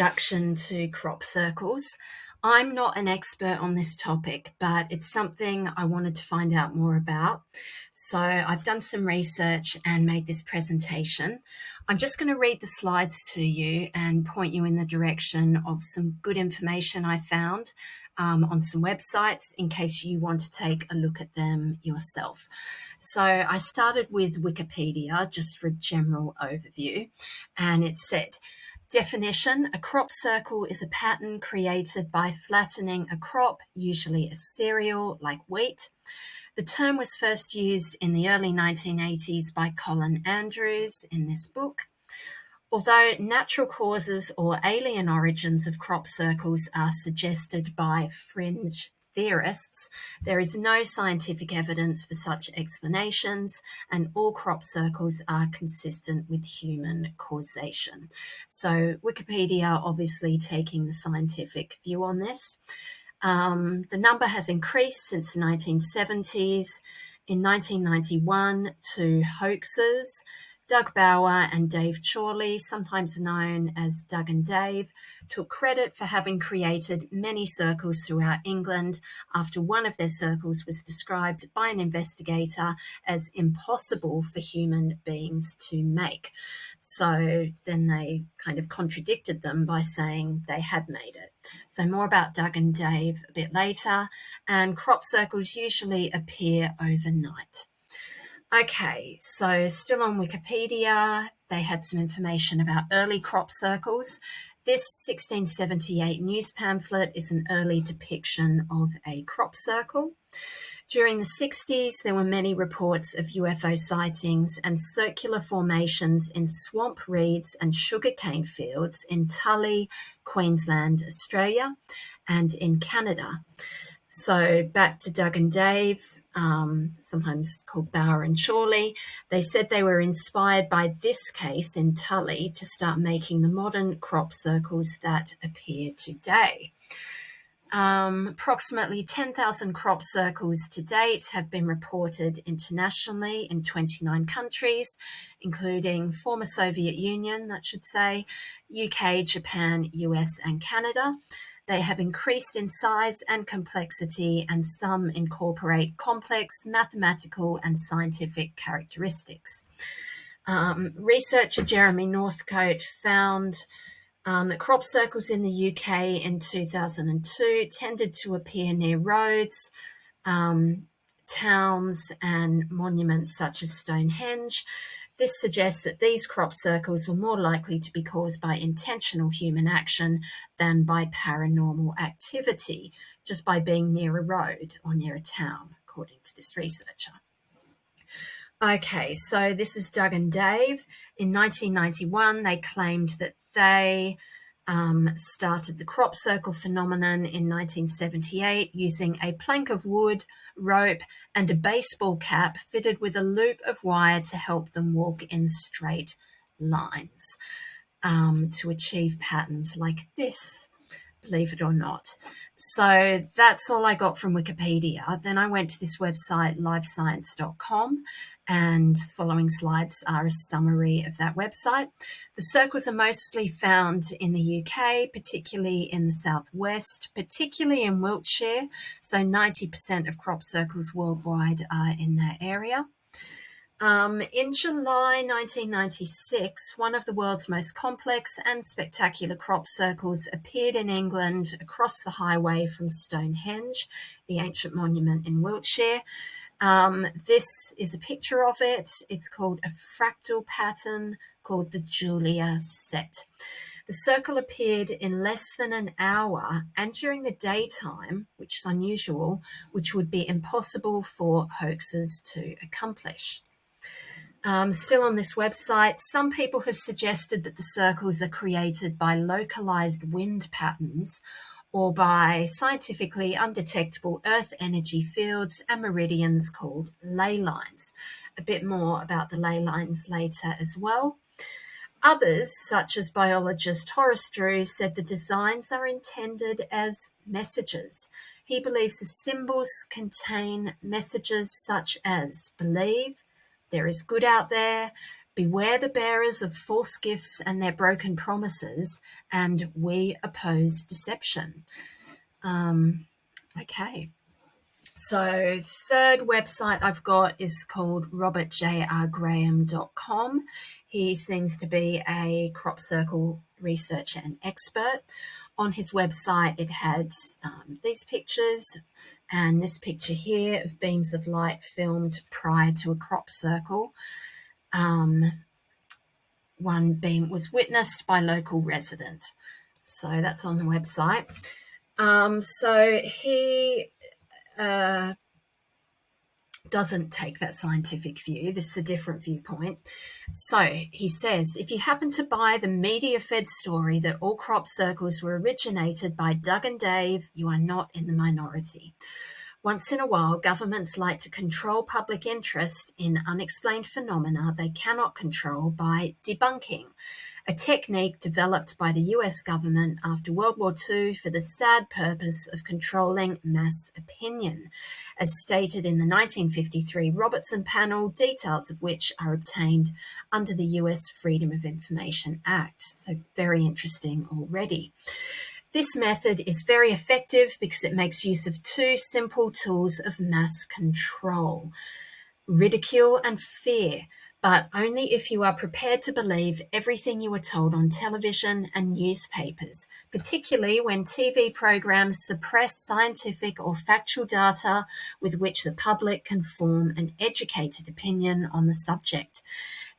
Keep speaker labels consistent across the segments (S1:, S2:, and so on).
S1: Introduction to crop circles. I'm not an expert on this topic, but it's something I wanted to find out more about. So I've done some research and made this presentation. I'm just going to read the slides to you and point you in the direction of some good information I found on some websites in case you want to take a look at them yourself. So I started with Wikipedia just for a general overview, and it said, definition: a crop circle is a pattern created by flattening a crop, usually a cereal like wheat. The term was first used in the early 1980s by Colin Andrews in this book. Although natural causes or alien origins of crop circles are suggested by fringe theorists, there is no scientific evidence for such explanations, and all crop circles are consistent with human causation. So Wikipedia obviously taking the scientific view on this. The number has increased since the 1970s. In 1991, two hoaxers, Doug Bauer and Dave Chorley, sometimes known as Doug and Dave, took credit for having created many circles throughout England after one of their circles was described by an investigator as impossible for human beings to make. So then they kind of contradicted them by saying they had made it. So more about Doug and Dave a bit later, and crop circles usually appear overnight. Okay, so still on Wikipedia, they had some information about early crop circles. This 1678 news pamphlet is an early depiction of a crop circle. During the 60s, there were many reports of UFO sightings and circular formations in swamp reeds and sugarcane fields in Tully, Queensland, Australia, and in Canada. So back to Doug and Dave, sometimes called Bauer and Chorley, they said they were inspired by this case in Tully to start making the modern crop circles that appear today. Approximately 10,000 crop circles to date have been reported internationally in 29 countries, including former Soviet Union, that should say, UK, Japan, US, and Canada. They have increased in size and complexity, and some incorporate complex mathematical and scientific characteristics. Researcher Jeremy Northcote found that crop circles in the UK in 2002 tended to appear near roads, towns, and monuments such as Stonehenge. This suggests that these crop circles were more likely to be caused by intentional human action than by paranormal activity, just by being near a road or near a town, according to this researcher. Okay, so this is Doug and Dave. In 1991, they claimed that they started the crop circle phenomenon in 1978 using a plank of wood, rope, and a baseball cap fitted with a loop of wire to help them walk in straight lines to achieve patterns like this, believe it or not. So that's all I got from Wikipedia. Then I went to this website, livescience.com, and the following slides are a summary of that website. The circles are mostly found in the UK, particularly in the southwest, particularly in Wiltshire. So 90% of crop circles worldwide are in that area. In July 1996, one of the world's most complex and spectacular crop circles appeared in England across the highway from Stonehenge, the ancient monument in Wiltshire. This is a picture of it. It's called a fractal pattern called the Julia set. The circle appeared in less than an hour and during the daytime, which is unusual, which would be impossible for hoaxers to accomplish. Still on this website, some people have suggested that the circles are created by localized wind patterns or by scientifically undetectable Earth energy fields and meridians called ley lines. A bit more about the ley lines later as well. Others, such as biologist Horace Drew, said the designs are intended as messages. He believes the symbols contain messages such as believe, there is good out there, Beware the bearers of false gifts and their broken promises, and we oppose deception. Okay. So third website I've got is called robertjrgraham.com. He seems to be a crop circle researcher and expert. On his website, it had these pictures and this picture here of beams of light filmed prior to a crop circle. One beam was witnessed by local resident. So that's on the website. So he doesn't take that scientific view. This is a different viewpoint. So he says, if you happen to buy the media-fed story that all crop circles were originated by Doug and Dave, you are not in the minority. Once in a while, governments like to control public interest in unexplained phenomena they cannot control by debunking, a technique developed by the US government after World War II for the sad purpose of controlling mass opinion, as stated in the 1953 Robertson panel, details of which are obtained under the US Freedom of Information Act. So very interesting already. This method is very effective because it makes use of two simple tools of mass control: ridicule and fear, but only if you are prepared to believe everything you are told on television and newspapers, particularly when TV programs suppress scientific or factual data with which the public can form an educated opinion on the subject.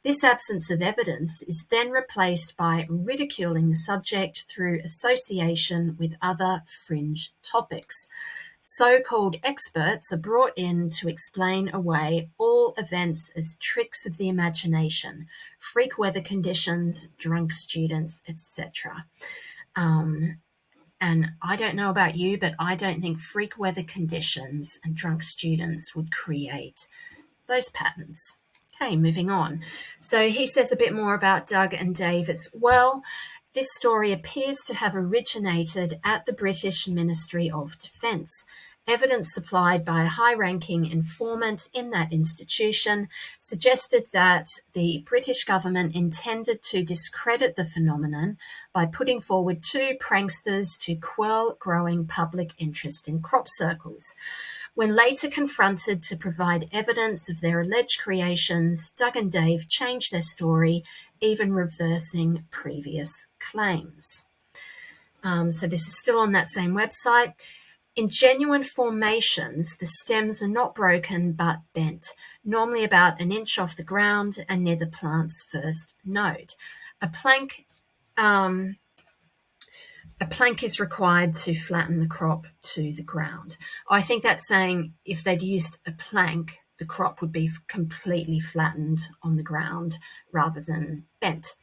S1: This absence of evidence is then replaced by ridiculing the subject through association with other fringe topics. So-called experts are brought in to explain away all events as tricks of the imagination, freak weather conditions, drunk students, etc. And I don't know about you, but I don't think freak weather conditions and drunk students would create those patterns. Okay, moving on. So he says a bit more about Doug and Dave as well. This story appears to have originated at the British Ministry of Defence. Evidence supplied by a high-ranking informant in that institution suggested that the British government intended to discredit the phenomenon by putting forward two pranksters to quell growing public interest in crop circles. When later confronted to provide evidence of their alleged creations, Doug and Dave changed their story, even reversing previous claims. So this is still on that same website. In genuine formations, the stems are not broken but bent, normally about an inch off the ground and near the plant's first node. A plank is required to flatten the crop to the ground. I think that's saying if they'd used a plank, the crop would be completely flattened on the ground rather than bent.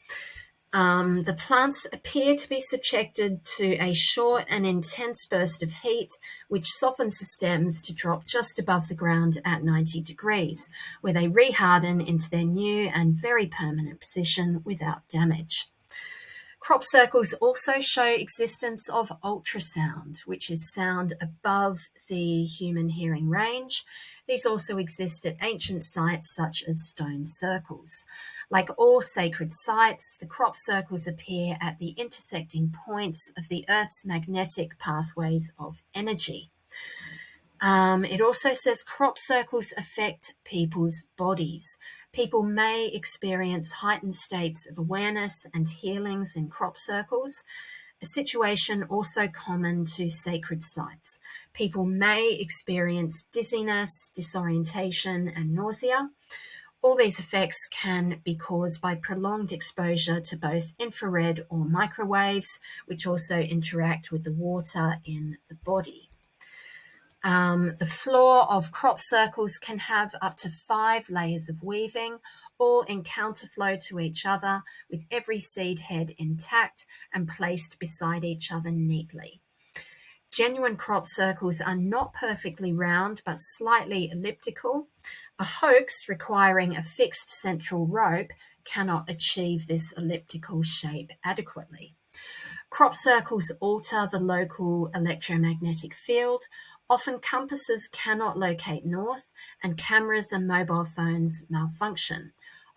S1: The plants appear to be subjected to a short and intense burst of heat, which softens the stems to drop just above the ground at 90 degrees, where they reharden into their new and very permanent position without damage. Crop circles also show existence of ultrasound, which is sound above the human hearing range. These also exist at ancient sites such as stone circles. Like all sacred sites, the crop circles appear at the intersecting points of the Earth's magnetic pathways of energy. It also says crop circles affect people's bodies. People may experience heightened states of awareness and healings in crop circles, a situation also common to sacred sites. People may experience dizziness, disorientation, and nausea. All these effects can be caused by prolonged exposure to both infrared or microwaves, which also interact with the water in the body. The floor of crop circles can have up to 5 layers of weaving, all in counterflow to each other, with every seed head intact and placed beside each other neatly. Genuine crop circles are not perfectly round, but slightly elliptical. A hoax requiring a fixed central rope cannot achieve this elliptical shape adequately. Crop circles alter the local electromagnetic field. Often compasses cannot locate north, and cameras and mobile phones malfunction.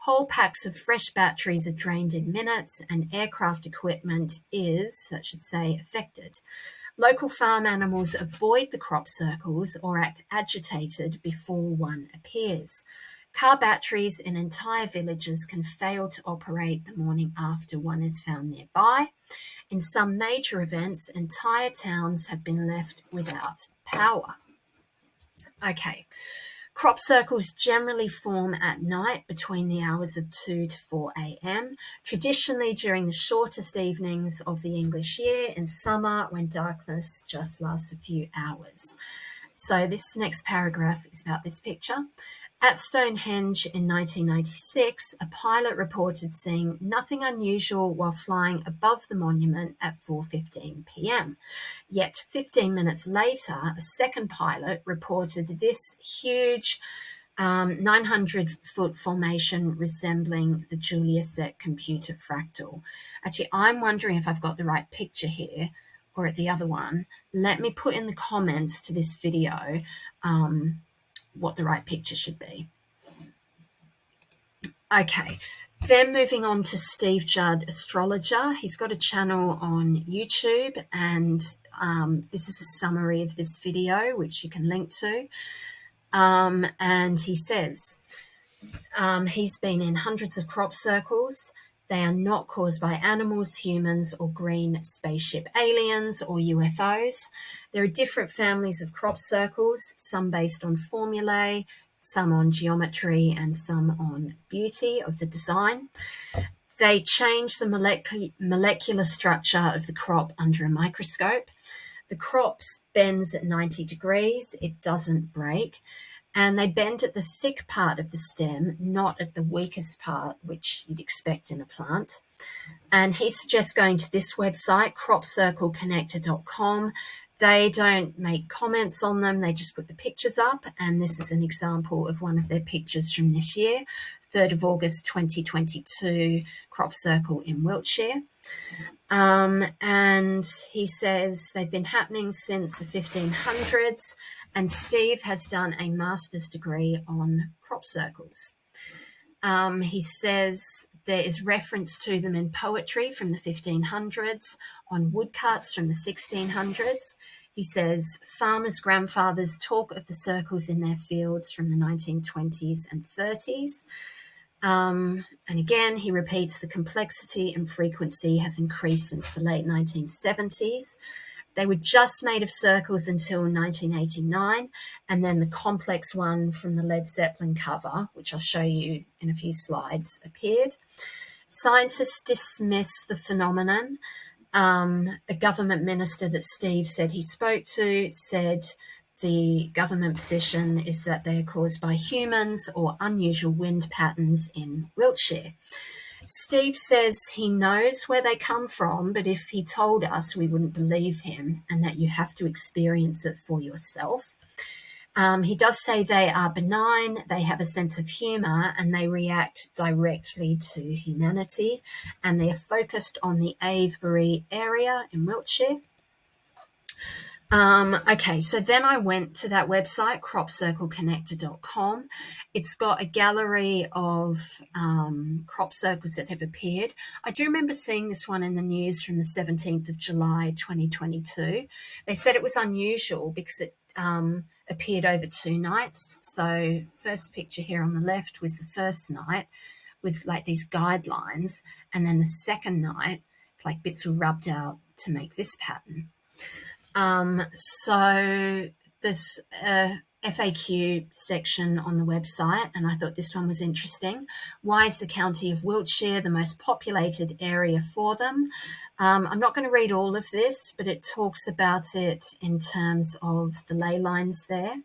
S1: Whole packs of fresh batteries are drained in minutes, and aircraft equipment is, that should say, affected. Local farm animals avoid the crop circles or act agitated before one appears. Car batteries in entire villages can fail to operate the morning after one is found nearby. In some major events, entire towns have been left without power. Okay. Crop circles generally form at night between the hours of 2 to 4 a.m., traditionally during the shortest evenings of the English year in summer when darkness just lasts a few hours. So this next paragraph is about this picture. At Stonehenge in 1996, a pilot reported seeing nothing unusual while flying above the monument at 4:15 p.m. Yet 15 minutes later, a second pilot reported this huge 900-foot formation resembling the Julia-Set computer fractal. Actually, I'm wondering if I've got the right picture here or at the other one. Let me put in the comments to this video what the right picture should be. Okay, then moving on to Steve Judd, astrologer. He's got a channel on YouTube, and this is a summary of this video, which you can link to. And he says he's been in hundreds of crop circles. They are not caused by animals, humans, or green spaceship aliens or UFOs. There are different families of crop circles, some based on formulae, some on geometry, and some on beauty of the design. They change the molecular structure of the crop under a microscope. The crop bends at 90 degrees. It doesn't break. And they bend at the thick part of the stem, not at the weakest part, which you'd expect in a plant. And he suggests going to this website, cropcircleconnector.com. They don't make comments on them. They just put the pictures up. And this is an example of one of their pictures from this year, 3rd of August 2022, crop circle in Wiltshire. And he says they've been happening since the 1500s, and Steve has done a master's degree on crop circles. He says there is reference to them in poetry from the 1500s, on woodcuts from the 1600s. He says farmers' grandfathers talk of the circles in their fields from the 1920s and 30s. And again, he repeats the complexity and frequency has increased since the late 1970s. They were just made of circles until 1989, and then the complex one from the Led Zeppelin cover, which I'll show you in a few slides, appeared. Scientists dismiss the phenomenon. A government minister that Steve said he spoke to said the government position is that they're caused by humans or unusual wind patterns in Wiltshire. Steve says he knows where they come from, but if he told us, we wouldn't believe him, and that you have to experience it for yourself. He does say they are benign, they have a sense of humour, and they react directly to humanity, and they're focused on the Avebury area in Wiltshire. Okay, so then I went to that website, cropcircleconnector.com. It's got a gallery of crop circles that have appeared. I do remember seeing this one in the news from the 17th of July, 2022. They said it was unusual because it appeared over 2 nights. So first picture here on the left was the first night with like these guidelines, and then the second night, it's like bits were rubbed out to make this pattern. So there's a FAQ section on the website, and I thought this one was interesting. Why is the county of Wiltshire the most populated area for them? I'm not going to read all of this, but it talks about it in terms of the ley lines there.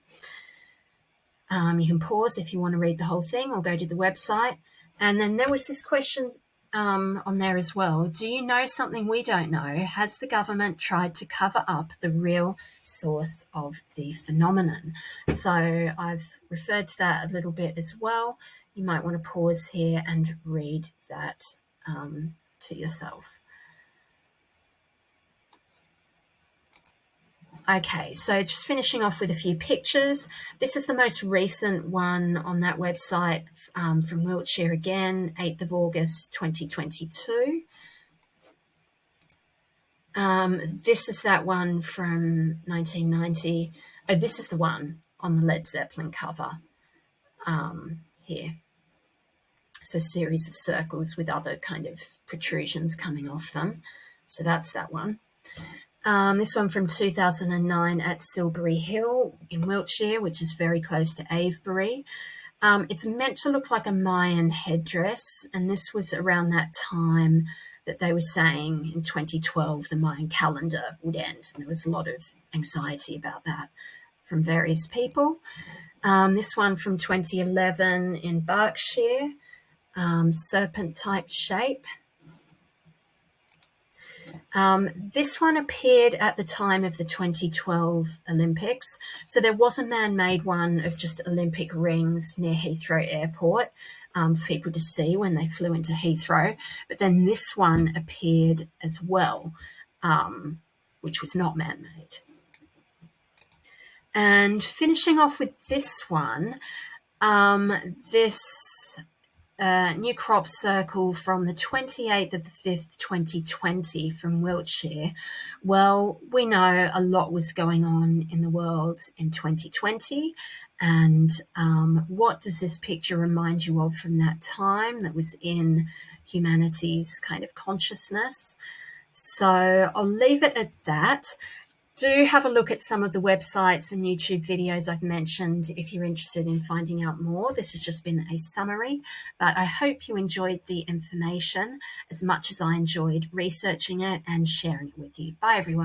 S1: You can pause if you want to read the whole thing or go to the website. And then there was this question on there as well. Do you know something we don't know? Has the government tried to cover up the real source of the phenomenon? So I've referred to that a little bit as well. You might want to pause here and read that to yourself. Okay, so just finishing off with a few pictures. This is the most recent one on that website, from Wiltshire again, 8th of August 2022. This is that one from 1990. Oh, this is the one on the Led Zeppelin cover, here. So series of circles with other kind of protrusions coming off them. So that's that one. This one from 2009 at Silbury Hill in Wiltshire, which is very close to Avebury. It's meant to look like a Mayan headdress, and this was around that time that they were saying in 2012 the Mayan calendar would end, and there was a lot of anxiety about that from various people. This one from 2011 in Berkshire, serpent-type shape. This one appeared at the time of the 2012 Olympics. So there was a man-made one of just Olympic rings near Heathrow Airport, for people to see when they flew into Heathrow. But then this one appeared as well, which was not man-made. And finishing off with this one, this new crop circle from the 28th of the 5th, 2020 from Wiltshire. Well, we know a lot was going on in the world in 2020. And what does this picture remind you of from that time that was in humanity's kind of consciousness? So I'll leave it at that. Do have a look at some of the websites and YouTube videos I've mentioned if you're interested in finding out more. This has just been a summary, but I hope you enjoyed the information as much as I enjoyed researching it and sharing it with you. Bye, everyone.